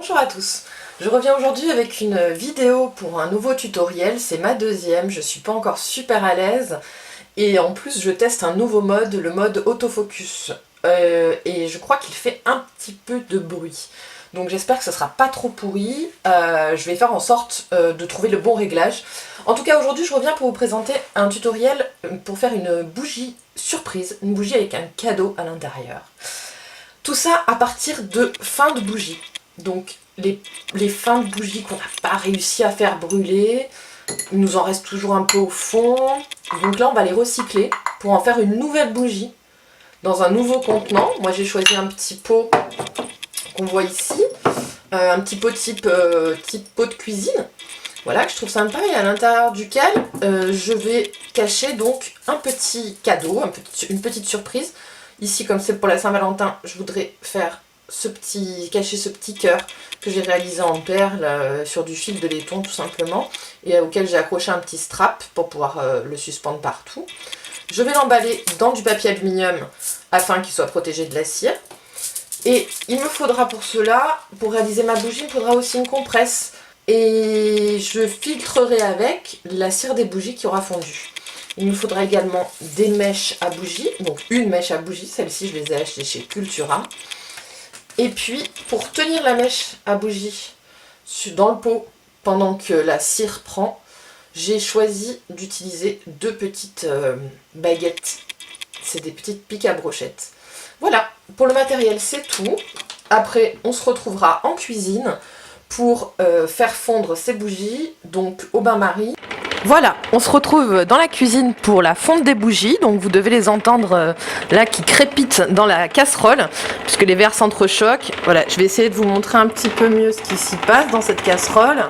Bonjour à tous, je reviens aujourd'hui avec une vidéo pour un nouveau tutoriel, c'est ma deuxième, je suis pas encore super à l'aise et en plus je teste un nouveau mode, le mode autofocus et je crois qu'il fait un petit peu de bruit. Donc j'espère que ce sera pas trop pourri, je vais faire en sorte de trouver le bon réglage. En tout cas aujourd'hui je reviens pour vous présenter un tutoriel pour faire une bougie surprise, une bougie avec un cadeau à l'intérieur. Tout ça à partir de fins de bougies. Donc les fins de bougies qu'on n'a pas réussi à faire brûler, il nous en reste toujours un peu au fond. Donc là on va les recycler pour en faire une nouvelle bougie dans un nouveau contenant. Moi j'ai choisi un petit pot qu'on voit ici, un petit pot type pot de cuisine. Voilà, que je trouve sympa, et à l'intérieur duquel je vais cacher donc un petit cadeau, une petite surprise. Ici, comme c'est pour la Saint-Valentin, je voudrais faire cacher ce petit cœur que j'ai réalisé en perles sur du fil de laiton tout simplement, et auquel j'ai accroché un petit strap pour pouvoir le suspendre partout. Je vais l'emballer dans du papier aluminium afin qu'il soit protégé de la cire. Et il me faudra pour cela, pour réaliser ma bougie, il me faudra aussi une compresse. Et je filtrerai avec la cire des bougies qui aura fondu. Il me faudra également des mèches à bougie, donc une mèche à bougie, celle-ci je les ai achetées chez Cultura. Et puis pour tenir la mèche à bougie dans le pot pendant que la cire prend, j'ai choisi d'utiliser deux petites baguettes. C'est des petites piques à brochettes. Voilà, pour le matériel c'est tout. Après on se retrouvera en cuisine pour faire fondre ces bougies, donc au bain-marie. Voilà, on se retrouve dans la cuisine pour la fonte des bougies, donc vous devez les entendre là qui crépitent dans la casserole, puisque les verres s'entrechoquent. Voilà, je vais essayer de vous montrer un petit peu mieux ce qui s'y passe dans cette casserole.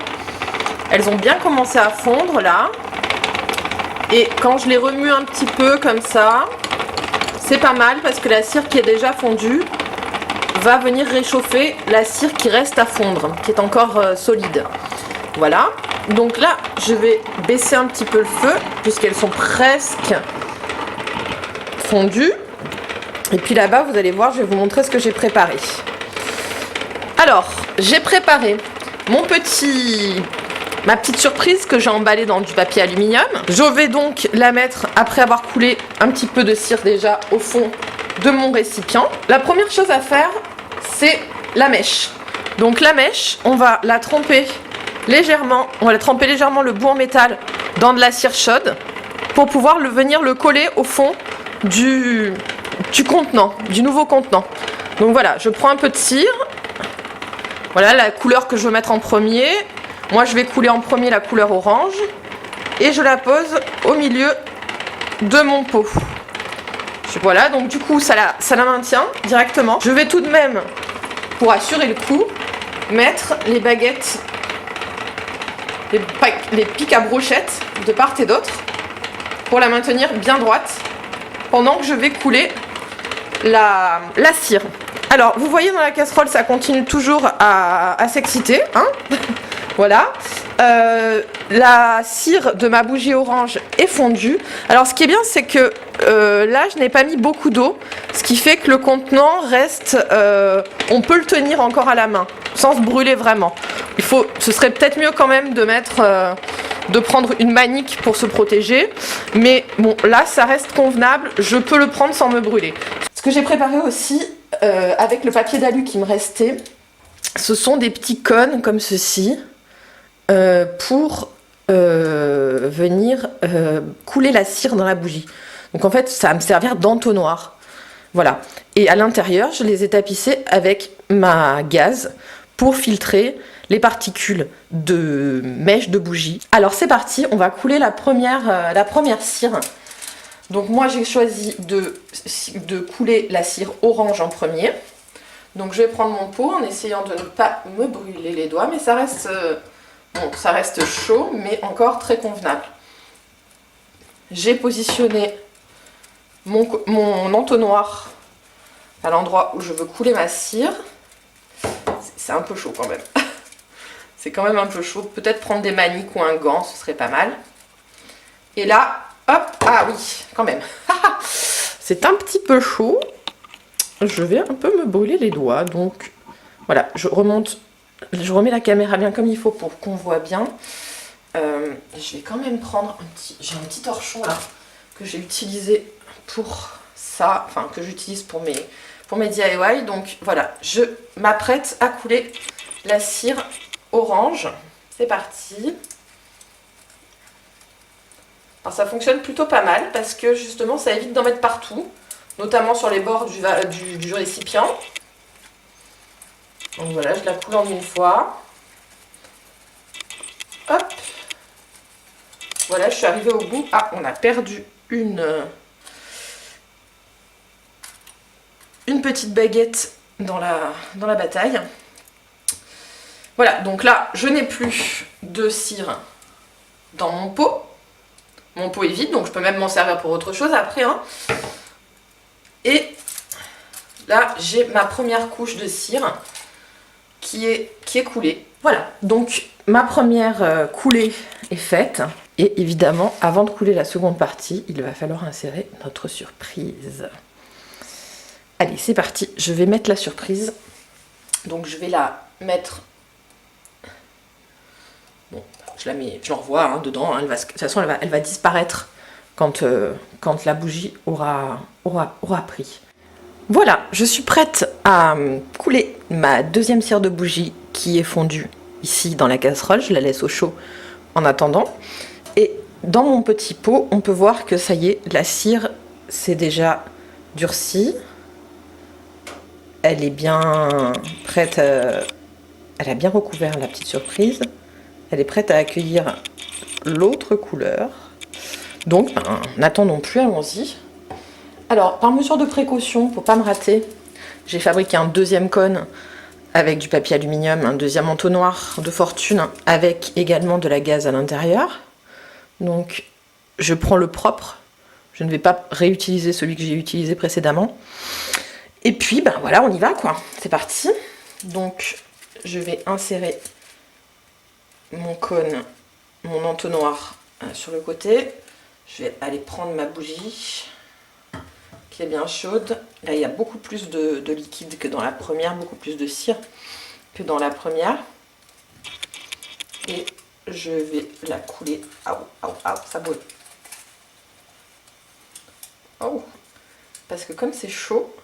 Elles ont bien commencé à fondre là, et quand je les remue un petit peu comme ça, c'est pas mal parce que la cire qui est déjà fondue va venir réchauffer la cire qui reste à fondre, qui est encore solide. Voilà, donc là je vais baisser un petit peu le feu puisqu'elles sont presque fondues. Et puis là-bas vous allez voir, je vais vous montrer ce que j'ai préparé. Alors j'ai préparé ma petite surprise que j'ai emballée dans du papier aluminium. Je vais donc la mettre, après avoir coulé un petit peu de cire déjà au fond de mon récipient. La première chose à faire, c'est la mèche. Donc la mèche, on va la tremper légèrement, le bout en métal dans de la cire chaude pour pouvoir venir le coller au fond du contenant, du nouveau contenant. Donc voilà, je prends un peu de cire. Voilà la couleur que je veux mettre en premier. Moi je vais couler en premier la couleur orange et je la pose au milieu de mon pot. Voilà, donc du coup ça la maintient directement. Je vais tout de même, pour assurer le coup, mettre les baguettes, les piques à brochettes de part et d'autre pour la maintenir bien droite pendant que je vais couler la cire. Alors vous voyez dans la casserole ça continue toujours à s'exciter, hein. Voilà, la cire de ma bougie orange est fondue. Alors ce qui est bien c'est que là je n'ai pas mis beaucoup d'eau, ce qui fait que le contenant reste, on peut le tenir encore à la main sans se brûler vraiment. Ce serait peut-être mieux quand même de prendre une manique pour se protéger, mais bon là ça reste convenable, je peux le prendre sans me brûler. Ce que j'ai préparé aussi avec le papier d'alu qui me restait, ce sont des petits cônes comme ceci. Pour venir couler la cire dans la bougie. Donc en fait ça va me servir d'entonnoir. Voilà, et à l'intérieur je les ai tapissés avec ma gaze pour filtrer les particules de mèche de bougie. Alors c'est parti, on va couler la première cire. Donc moi j'ai choisi de couler la cire orange en premier. Donc je vais prendre mon pot en essayant de ne pas me brûler les doigts, mais ça reste chaud, mais encore très convenable. J'ai positionné mon entonnoir à l'endroit où je veux couler ma cire. C'est un peu chaud quand même. C'est quand même un peu chaud. Peut-être prendre des maniques ou un gant, ce serait pas mal. Et là, hop, ah oui, quand même. C'est un petit peu chaud. Je vais un peu me brûler les doigts, donc voilà, je remonte je remets la caméra bien comme il faut pour qu'on voit bien. Je vais quand même prendre j'ai un petit torchon là que j'ai utilisé pour ça, enfin que j'utilise pour mes DIY. Donc voilà, je m'apprête à couler la cire orange. C'est parti. Alors ça fonctionne plutôt pas mal parce que justement ça évite d'en mettre partout, notamment sur les bords du récipient. Donc voilà, je la coule en une fois. Hop. Voilà, je suis arrivée au bout. Ah, on a perdu une petite baguette dans la bataille. Voilà, donc là, je n'ai plus de cire dans mon pot. Mon pot est vide, donc je peux même m'en servir pour autre chose après. Hein. Et là, j'ai ma première couche de cire qui est coulée. Voilà, donc ma première coulée est faite. Et évidemment, avant de couler la seconde partie, il va falloir insérer notre surprise. Allez, c'est parti. Je vais mettre la surprise. Donc je vais la mettre... Bon, je l'envoie hein, dedans. Hein, de toute façon, elle va disparaître quand la bougie aura pris. Voilà, je suis prête à couler ma deuxième cire de bougie qui est fondue ici dans la casserole. Je la laisse au chaud en attendant. Et dans mon petit pot, on peut voir que ça y est, la cire s'est déjà durcie. Elle est bien prête, elle a bien recouvert la petite surprise. Elle est prête à accueillir l'autre couleur. Donc, n'attendons plus, allons-y. Alors, par mesure de précaution, pour pas me rater, j'ai fabriqué un deuxième cône avec du papier aluminium, un deuxième entonnoir de fortune avec également de la gaze à l'intérieur. Donc, je prends le propre. Je ne vais pas réutiliser celui que j'ai utilisé précédemment. Et puis, ben voilà, on y va, quoi. C'est parti. Donc, je vais insérer mon cône, mon entonnoir sur le côté. Je vais aller prendre ma bougie qui est bien chaude. Là, il y a beaucoup plus de liquide que dans la première, beaucoup plus de cire que dans la première. Et je vais la couler. Ça brûle. Oh, parce que comme c'est chaud,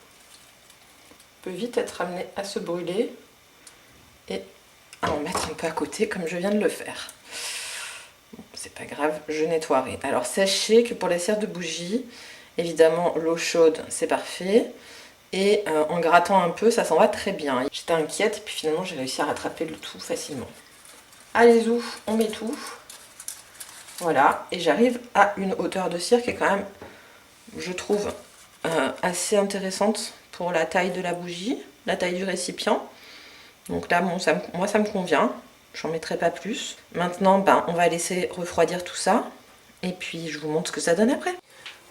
peut vite être amené à se brûler et à en mettre un peu à côté comme je viens de le faire. Bon, c'est pas grave, je nettoierai. Alors sachez que pour les cires de bougie, évidemment l'eau chaude c'est parfait et en grattant un peu ça s'en va très bien. J'étais inquiète et puis finalement j'ai réussi à rattraper le tout facilement. Allez où on met tout. Voilà, et j'arrive à une hauteur de cire qui est quand même, je trouve, assez intéressante pour la taille de la bougie, la taille du récipient. Donc là, bon, moi ça me convient, j'en mettrai pas plus. Maintenant, ben, on va laisser refroidir tout ça, et puis je vous montre ce que ça donne après.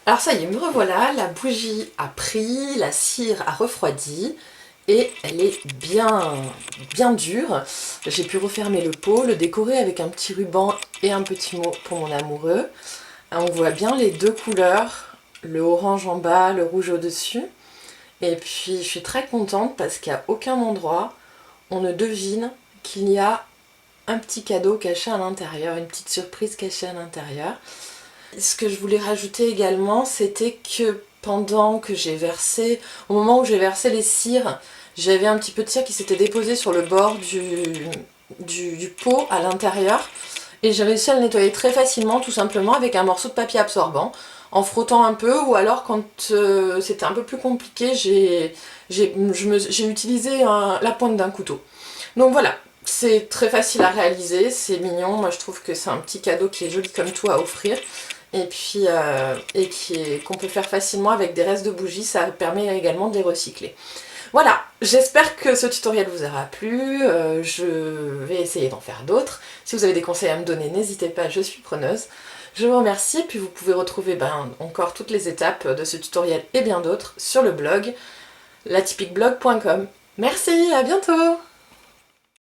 Alors ça y est, me revoilà, la bougie a pris, la cire a refroidi, et elle est bien dure. J'ai pu refermer le pot, le décorer avec un petit ruban et un petit mot pour mon amoureux. On voit bien les deux couleurs, le orange en bas, le rouge au-dessus. Et puis je suis très contente parce qu'à aucun endroit on ne devine qu'il y a un petit cadeau caché à l'intérieur, une petite surprise cachée à l'intérieur. Ce que je voulais rajouter également, c'était que pendant que j'ai versé, au moment où j'ai versé les cires, j'avais un petit peu de cire qui s'était déposée sur le bord du pot à l'intérieur. Et j'ai réussi à le nettoyer très facilement, tout simplement avec un morceau de papier absorbant, en frottant un peu, ou alors quand c'était un peu plus compliqué, j'ai utilisé la pointe d'un couteau. Donc voilà, c'est très facile à réaliser, c'est mignon, moi je trouve que c'est un petit cadeau qui est joli comme tout à offrir, et puis qu'on peut faire facilement avec des restes de bougies, ça permet également de les recycler. Voilà, j'espère que ce tutoriel vous aura plu, je vais essayer d'en faire d'autres. Si vous avez des conseils à me donner, n'hésitez pas, je suis preneuse. Je vous remercie, et puis vous pouvez retrouver encore toutes les étapes de ce tutoriel et bien d'autres sur le blog latypicblog.com. Merci, à bientôt!